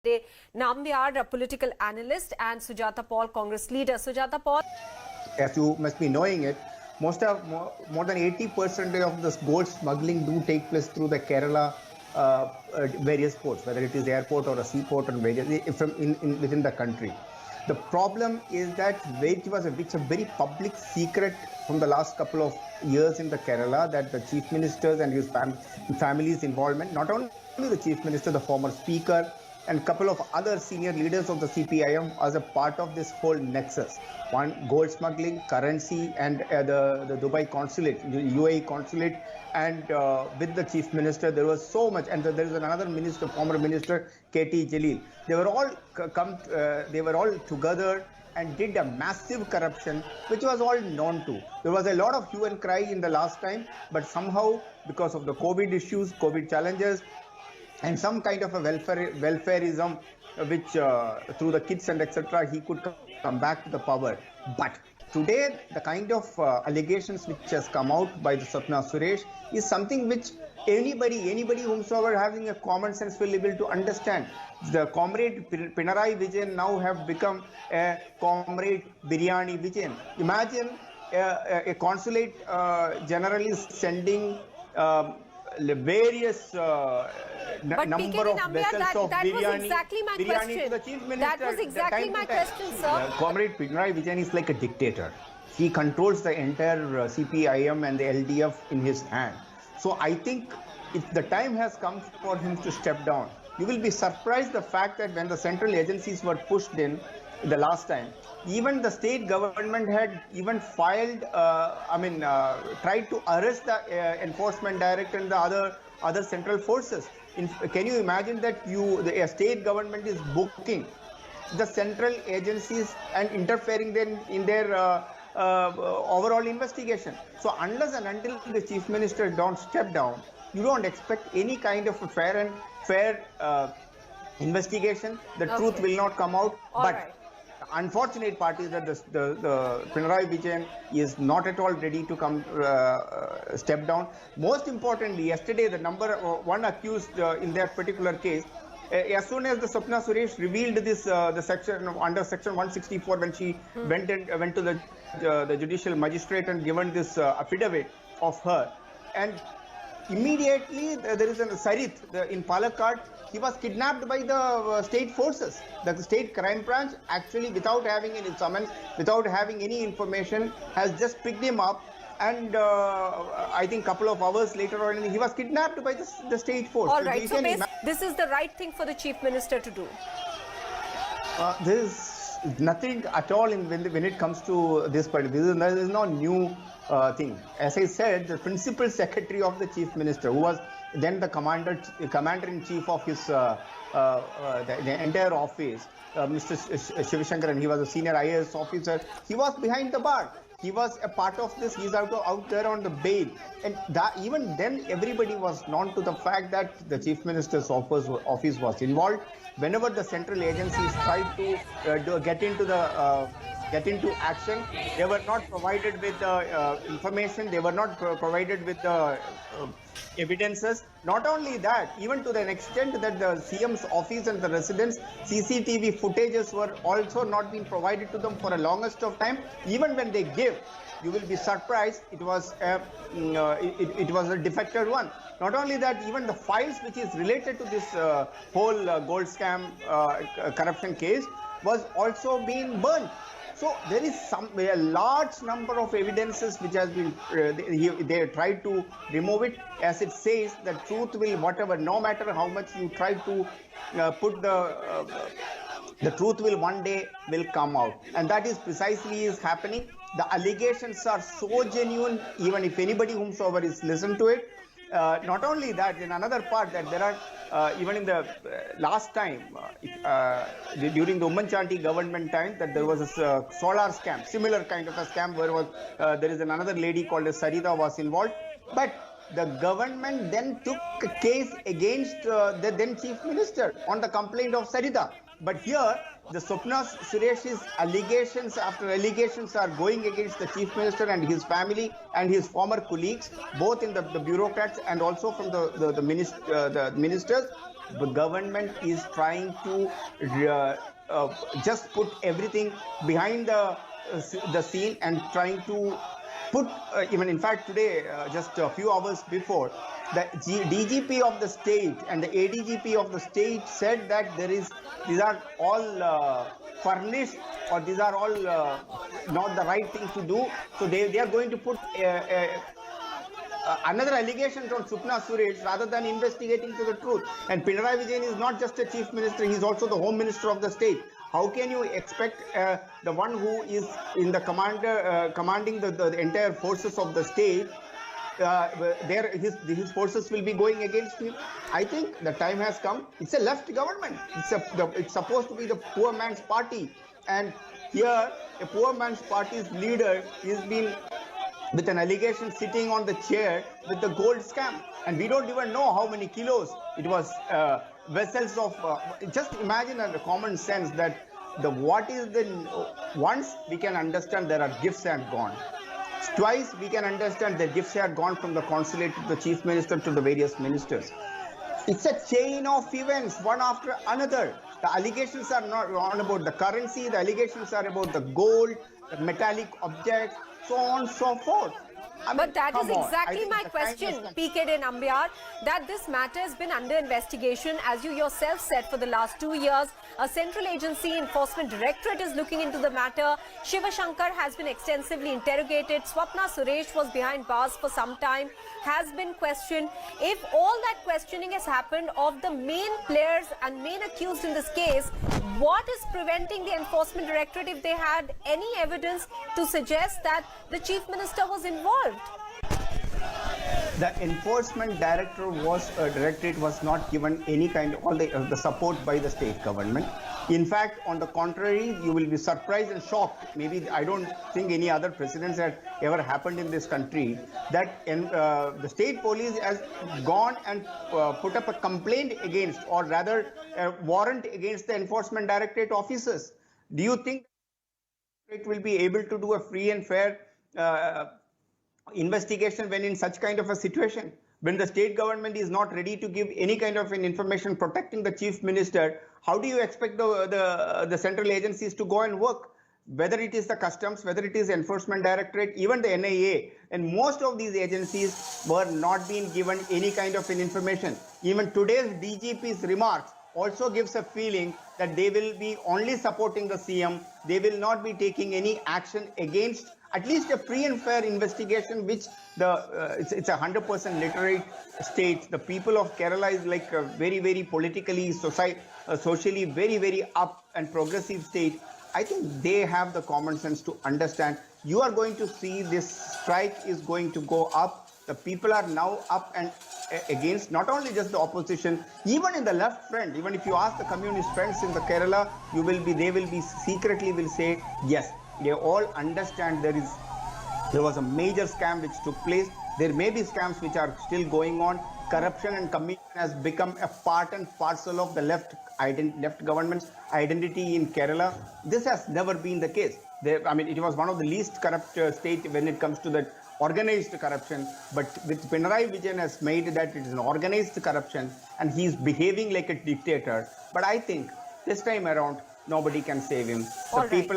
PKD Nambiar, a political analyst, and Sujata Paul, Congress leader. Sujata Paul. As you must be knowing it, more than 80% of this gold smuggling do take place through the Kerala various ports, whether it is airport or a seaport or various within the country. The problem is that it's a very public secret from the last couple of years in the Kerala that the Chief Minister's and his family's involvement, not only the Chief Minister, the former Speaker, and a couple of other senior leaders of the CPIM as a part of this whole nexus. One, gold smuggling, currency, and the Dubai consulate, the UAE consulate, and with the Chief Minister, there was so much. And there is another minister, former minister, KT Jalil. They were all together and did a massive corruption, which was all known to. There was a lot of hue and cry in the last time, but somehow, because of the COVID issues, COVID challenges, and some kind of a welfareism, which through the kids and etc., he could come back to the power. But today, the kind of allegations which has come out by the Sapna Suresh is something which anybody whomsoever having a common sense will be able to understand. The comrade Pinarayi Vijayan now have become a comrade Biryani Vijayan. Imagine a consulate general is sending various number of vessels of biryani to the Chief Minister. That was exactly my question, sir. Comrade Pinarayi Vijayan is like a dictator. He controls the entire CPIM and the LDF in his hand. So I think if the time has come for him to step down, you will be surprised the fact that when the central agencies were pushed in the last time, even the state government had even filed, tried to arrest the enforcement director and the other central forces. Can you imagine that a state government is booking the central agencies and interfering in their overall investigation? So unless and until the Chief Minister don't step down, you don't expect any kind of a fair investigation. The truth will not come out. The unfortunate part is that the Pinarayi Vijayan is not at all ready to come step down. Most importantly, yesterday the number one accused in that particular case, as soon as the Sapna Suresh revealed this the section under section 164 when she went to the judicial magistrate and given this affidavit of her, and immediately there is a Sarith in Palakkad. He was kidnapped by the state forces. The state crime branch, actually, without having any summons, without having any information, has just picked him up. And I think a couple of hours later on, he was kidnapped by the state force. All right. So this is the right thing for the Chief Minister to do. There is nothing at all when it comes to this part. There is no new thing. As I said, the principal secretary of the Chief Minister, who was then the commander-in-chief of his the entire office, Mr. Shivashankaran, he was a senior IAS officer. He was behind the bar. He was a part of this. He's out there on the bail, and even then, everybody was known to the fact that the Chief Minister's office was involved. Whenever the central agencies tried to get into action, they were not provided with the information. They were not provided with the evidences. Not only that, even to the extent that the CM's office and the residence CCTV footages were also not being provided to them for a longest of time. Even when they give, you will be surprised it was a defected one. Not only that, even the files which is related to this whole gold scam corruption case was also being burnt. So there is a large number of evidences which has been, they tried to remove it. As it says, the truth will, whatever, no matter how much you try to put the truth will one day will come out. And that is precisely is happening. The allegations are so genuine, even if anybody whomsoever is listened to it. Not only that, in another part that there are, even in the last time, during the Ummanchanti government time, that there was a solar scam, similar kind of a scam where there is another lady called Sarita was involved. But the government then took a case against the then Chief Minister on the complaint of Sarita. But here, the Sapna Suresh's allegations after allegations are going against the Chief Minister and his family and his former colleagues, both in the bureaucrats and also from the ministers. the government is trying to just put everything behind the scene and trying to put even in fact today just a few hours before the DGP of the state and the ADGP of the state said that these are all furnished, or these are all not the right thing to do, so they are going to put another allegation on Supna Suresh rather than investigating to the truth. And Pinarayi Vijayan is not just a chief minister, he is also the home minister of the state. How can you expect the one who is in the commanding the entire forces of the state, his forces will be going against him? I think the time has come. It's a left government. It's supposed to be the poor man's party, and here a poor man's party's leader is being with an allegation sitting on the chair with the gold scam, and we don't even know how many kilos it was. Vessels of just imagine a common sense that once we can understand there are gifts had gone, twice we can understand the gifts had gone from the consulate to the chief minister to the various ministers. It's a chain of events, one after another. The allegations are not about the currency, the allegations are about the gold, the metallic objects, so on and so forth. But that is exactly my question, PKD Nambiar, that this matter has been under investigation, as you yourself said, for the last 2 years. A central agency, enforcement directorate, is looking into the matter. Shiva Shankar has been extensively interrogated. Swapna Suresh was behind bars for some time, has been questioned. If all that questioning has happened of the main players and main accused in this case, what is preventing the enforcement directorate, if they had any evidence to suggest that the chief minister was involved? The enforcement directorate was not given any kind of the support by the state government. In fact, on the contrary, you will be surprised and shocked. Maybe I don't think any other precedents had ever happened in this country that the state police has gone and put up a complaint against, or rather a warrant against, the enforcement directorate officers. Do you think it will be able to do a free and fair investigation when in such kind of a situation, when the state government is not ready to give any kind of an information protecting the chief minister? How do you expect the central agencies to go and work? Whether it is the customs, whether it is enforcement directorate, even the NIA, and most of these agencies were not being given any kind of an information. Even today's DGP's remarks also gives a feeling that they will be only supporting the CM. They will not be taking any action against at least a free and fair investigation, which it's a 100% literate state. The people of Kerala is like a very, very politically, socially very, very up and progressive state. I think they have the common sense to understand. You are going to see this strike is going to go up. The people are now up and against not only just the opposition, even in the left front. Even if you ask the communist friends in the Kerala, they will be secretly will say yes. They all understand there was a major scam which took place. There may be scams which are still going on. Corruption and commission has become a part and parcel of the left government's identity in Kerala. This has never been the case. It was one of the least corrupt state when it comes to the organized corruption. But with Pinarayi Vijayan has made that it is an organized corruption, and he is behaving like a dictator. But I think this time around, nobody can save him. The people